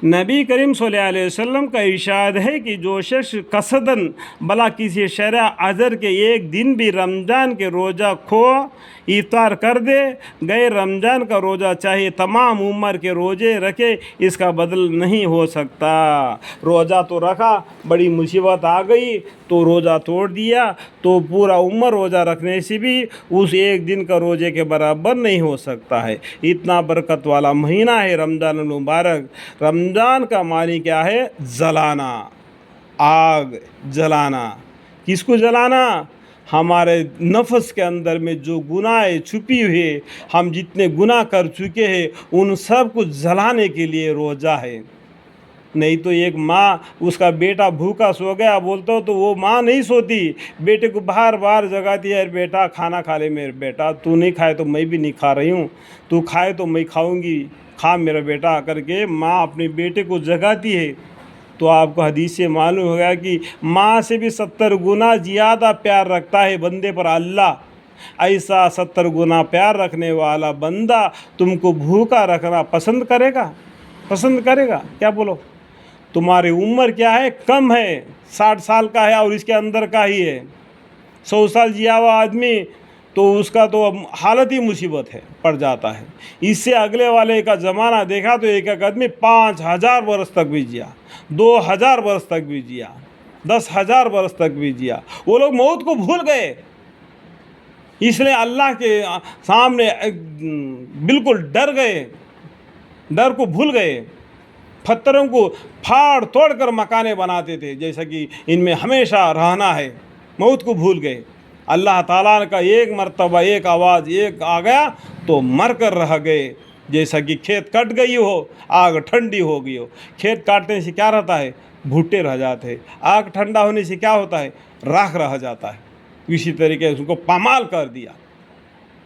نبی کریم صلی اللہ علیہ وسلم کا ارشاد ہے کہ جو شخص قصداً بلا کسی شرع عذر کے ایک دن بھی رمضان کے روزہ کھو افطار کر دے، غیر رمضان کا روزہ چاہے تمام عمر کے روزے رکھے، اس کا بدل نہیں ہو سکتا۔ روزہ تو رکھا، بڑی مصیبت آ گئی تو روزہ توڑ دیا، تو پورا عمر روزہ رکھنے سے بھی اس ایک دن کا روزے کے برابر نہیں ہو سکتا ہے۔ اتنا برکت والا مہینہ ہے رمضان المبارک۔ رمضان کا معنی کیا ہے؟ جلانا، آگ جلانا۔ کس کو جلانا؟ ہمارے نفس کے اندر میں جو گناہ چھپی ہوئے، ہم جتنے گناہ کر چکے ہیں ان سب کو جلانے کے لیے روزہ ہے۔ نہیں تو ایک ماں، اس کا بیٹا بھوکا سو گیا بولتا ہو تو وہ ماں نہیں سوتی، بیٹے کو بار بار جگاتی ہے، بیٹا کھانا کھا لے میرے بیٹا، تو نہیں کھائے تو میں بھی نہیں کھا رہی ہوں، تو کھائے تو میں کھاؤں گی، کھا میرا بیٹا کر کے ماں اپنے بیٹے کو جگاتی ہے۔ تو آپ کو حدیث سے معلوم ہو گیا کہ ماں سے بھی 70 گنا زیادہ پیار رکھتا ہے بندے پر اللہ۔ ایسا 70 گنا پیار رکھنے والا بندہ تم کو بھوکا رکھنا پسند کرے گا؟ پسند کرے گا؟ کیا بولو؟ تمہاری عمر کیا ہے؟ کم ہے، 60 سال کا ہے اور اس کے اندر کا ہی ہے۔ 100 سال جیا ہوا آدمی تو اس کا تو حالت ہی مصیبت ہے پڑ جاتا ہے۔ اس سے اگلے والے کا زمانہ دیکھا تو ایک ایک آدمی 5000 برس تک بھی جیا، 2000 برس تک بھی جیا، 10,000 برس تک بھی جیا۔ وہ لوگ موت کو بھول گئے، اس لیے اللہ کے سامنے بالکل ڈر گئے، ڈر کو بھول گئے۔ پتھروں کو پھاڑ توڑ کر مکانیں بناتے تھے، جیسا کہ ان میں ہمیشہ رہنا ہے، موت کو بھول گئے۔ اللہ تعالیٰ کا ایک مرتبہ ایک آواز ایک آ گیا تو مر کر رہ گئے، جیسا کہ کھیت کٹ گئی ہو، آگ ٹھنڈی ہو گئی ہو۔ کھیت کاٹنے سے کیا رہتا ہے؟ بھٹے رہ جاتے ہیں۔ آگ ٹھنڈا ہونے سے کیا ہوتا ہے؟ راکھ رہ جاتا ہے۔ اسی طریقے سے اس کو پامال کر دیا۔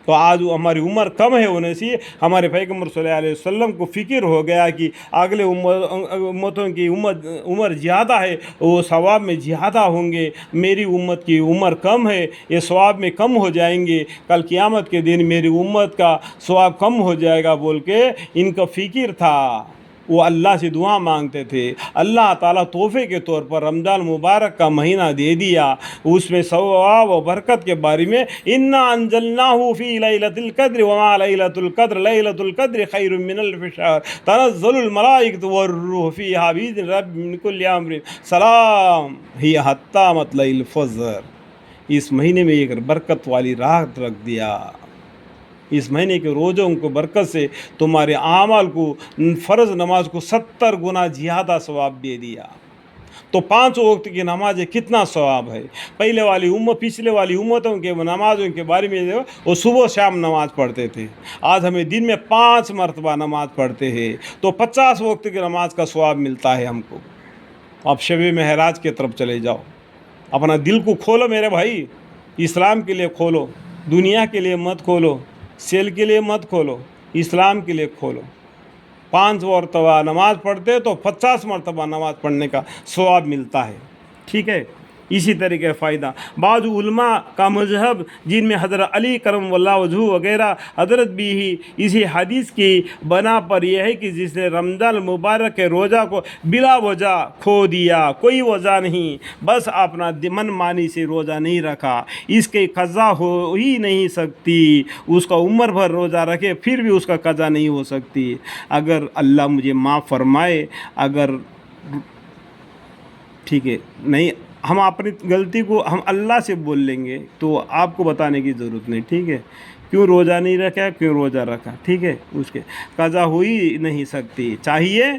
تو آج ہماری عمر کم ہے ہونے سے ہمارے پیغمبر صلی اللہ علیہ وسلم کو فکر ہو گیا کہ اگلے امتوں کی عمر زیادہ ہے، وہ ثواب میں زیادہ ہوں گے، میری امت کی عمر کم ہے، یہ ثواب میں کم ہو جائیں گے، کل قیامت کے دن میری امت کا ثواب کم ہو جائے گا بول کے ان کا فکر تھا۔ وہ اللہ سے دعا مانگتے تھے، اللہ تعالیٰ تحفے کے طور پر رمضان مبارک کا مہینہ دے دیا۔ اس میں ثواب و برکت کے بارے میں انا انزلناہ فی لیلۃ القدر وما لیلۃ القدر لیلۃ القدر خیر من الف شہر تنزل الملائکۃ والروح فیہا بإذن ربہم من کل امر سلام ہی حتی مطلع الفجر۔ اس مہینے میں ایک برکت والی رات رکھ دیا۔ اس مہینے کے روزوں کو برکت سے تمہارے اعمال کو، فرض نماز کو 70 گنا زیادہ ثواب دے دیا۔ تو 5 وقت کی نمازیں کتنا ثواب ہے۔ پچھلے والی امتوں کے نمازوں کے بارے میں وہ صبح شام نماز پڑھتے تھے، آج ہمیں دن میں 5 مرتبہ نماز پڑھتے ہیں، تو 50 وقت کی نماز کا ثواب ملتا ہے ہم کو۔ اب شب معراج کی طرف چلے جاؤ، اپنا دل کو کھولو میرے بھائی، اسلام کے لیے کھولو، دنیا کے لیے مت کھولو، سیل کے لیے مت کھولو، اسلام کے لیے کھولو۔ 5 مرتبہ نماز پڑھتے تو 50 مرتبہ نماز پڑھنے کا ثواب ملتا ہے، ٹھیک ہے۔ اسی طریقے فائدہ بعض علماء کا مذہب، جن میں حضرت علی کرم اللہ وجہہ وغیرہ حضرت بھی ہی اسی حدیث کی بنا پر یہ ہے کہ جس نے رمضان مبارک کے روزہ کو بلا وجہ کھو دیا، کوئی وجہ نہیں، بس اپنا من مانی سے روزہ نہیں رکھا، اس کی قضا ہو ہی نہیں سکتی۔ اس کا عمر بھر روزہ رکھے پھر بھی اس کا قضا نہیں ہو سکتی۔ اگر اللہ مجھے معاف فرمائے، اگر ٹھیک ہے نہیں، ہم اپنی غلطی کو ہم اللہ سے بول لیں گے تو آپ کو بتانے کی ضرورت نہیں، ٹھیک ہے، کیوں روزہ نہیں رکھا، کیوں روزہ رکھا، ٹھیک ہے، اس کے قضا ہو ہی نہیں سکتی۔ چاہیے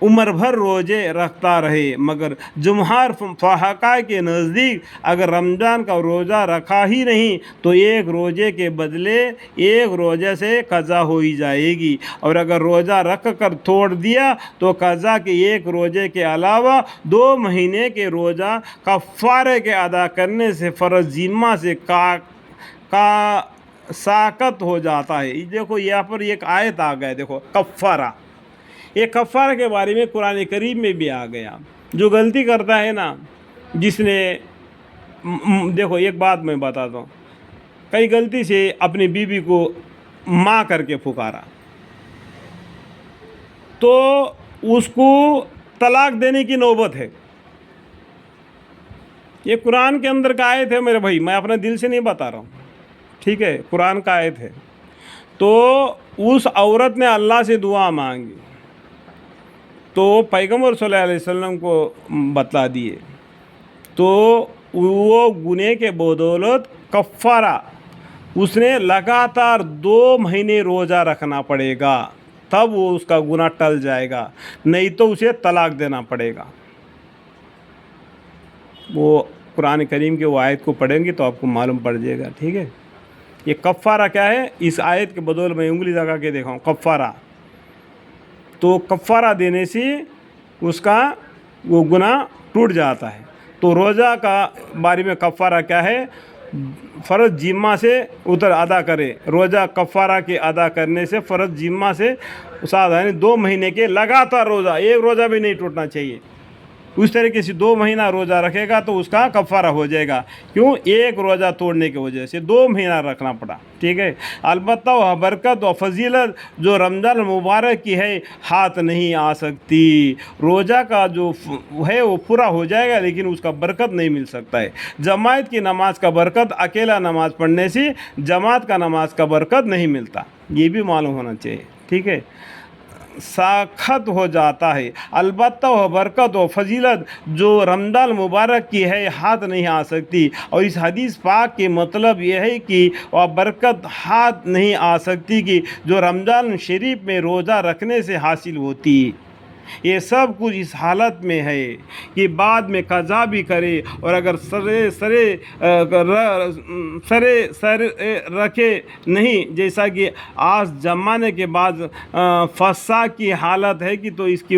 عمر بھر روزے رکھتا رہے، مگر جمہور فقہاء کے نزدیک اگر رمضان کا روزہ رکھا ہی نہیں تو ایک روزے کے بدلے ایک روزے سے قضا ہو ہی جائے گی، اور اگر روزہ رکھ کر چھوڑ دیا تو قضا کے ایک روزے کے علاوہ 2 مہینے کے روزہ کفارے کے ادا کرنے سے فرض ذمہ سے ساقط ہو جاتا ہے۔ دیکھو یہاں پر ایک آیت آ گیا، دیکھو کفارہ، یہ کفارہ کے بارے میں قرآن کریم میں بھی آ گیا۔ جو غلطی کرتا ہے نا، جس نے دیکھو ایک بات میں بتاتا ہوں، کئی غلطی سے اپنی بیوی کو ماں کر کے پکارا تو اس کو طلاق دینے کی نوبت ہے۔ یہ قرآن کے اندر کا آیت ہے میرے بھائی، میں اپنے دل سے نہیں بتا رہا ہوں، ٹھیک ہے، قرآن کا آیت ہے۔ تو اس عورت نے اللہ سے دعا مانگی تو پیغمبر صلی اللہ علیہ وسلم کو بتلا دیے، تو وہ گناہ کے بدولت کفارہ اس نے لگاتار 2 مہینے روزہ رکھنا پڑے گا، تب وہ اس کا گناہ ٹل جائے گا، نہیں تو اسے طلاق دینا پڑے گا۔ وہ قرآن کریم کے وہ آیت کو پڑھیں گے تو آپ کو معلوم پڑ جائے گا، ٹھیک ہے۔ یہ کفارہ کیا ہے، اس آیت کے بدول میں انگلی لگا کے دیکھا ہوں، کفارہ، تو کفارہ دینے سے اس کا وہ گناہ ٹوٹ جاتا ہے۔ تو روزہ کا بارے میں کفارہ کیا ہے، فرض جمعہ سے ادا کرے، روزہ کفارہ کے ادا کرنے سے فرض جمعہ سے یعنی 2 مہینے کے لگاتار روزہ، ایک روزہ بھی نہیں ٹوٹنا چاہیے، اس طریقے سے 2 مہینہ روزہ رکھے گا تو اس کا کفارہ ہو جائے گا، کیوں، ایک روزہ توڑنے کی وجہ سے 2 مہینہ رکھنا پڑا، ٹھیک ہے۔ البتہ وہ برکت و فضیلت جو رمضان المبارک کی ہے ہاتھ نہیں آ سکتی، روزہ کا جو ہے وہ پورا ہو جائے گا لیکن اس کا برکت نہیں مل سکتا ہے۔ جماعت کی نماز کا برکت اکیلا نماز پڑھنے سے جماعت کا نماز کا برکت نہیں ملتا، یہ بھی معلوم ہونا چاہیے، ٹھیک ہے، ساخت ہو جاتا ہے۔ البتہ وہ برکت و فضیلت جو رمضان مبارک کی ہے ہاتھ نہیں آ سکتی، اور اس حدیث پاک کے مطلب یہ ہے کہ وہ برکت ہاتھ نہیں آ سکتی کہ جو رمضان شریف میں روزہ رکھنے سے حاصل ہوتی، یہ سب کچھ اس حالت میں ہے کہ بعد میں قضا بھی کرے، اور اگر سر رکھے نہیں، جیسا کہ آج جمانے کے بعد فساد کی حالت ہے کہ تو اس کی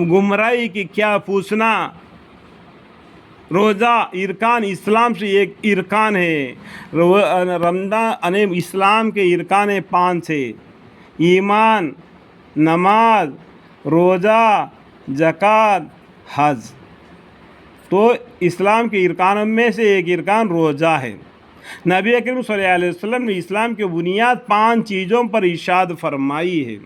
گمراہی کی کیا پوچھنا۔ روزہ ارکان اسلام سے ایک ارکان ہے، رمضان اسلام کے ارکان 5 ہے، ایمان، نماز، روزہ، زکوٰۃ، حج۔ تو اسلام کے ارکان میں سے ایک ارکان روزہ ہے۔ نبی اکرم صلی اللہ علیہ وسلم نے اسلام کی بنیاد 5 چیزوں پر ارشاد فرمائی ہے۔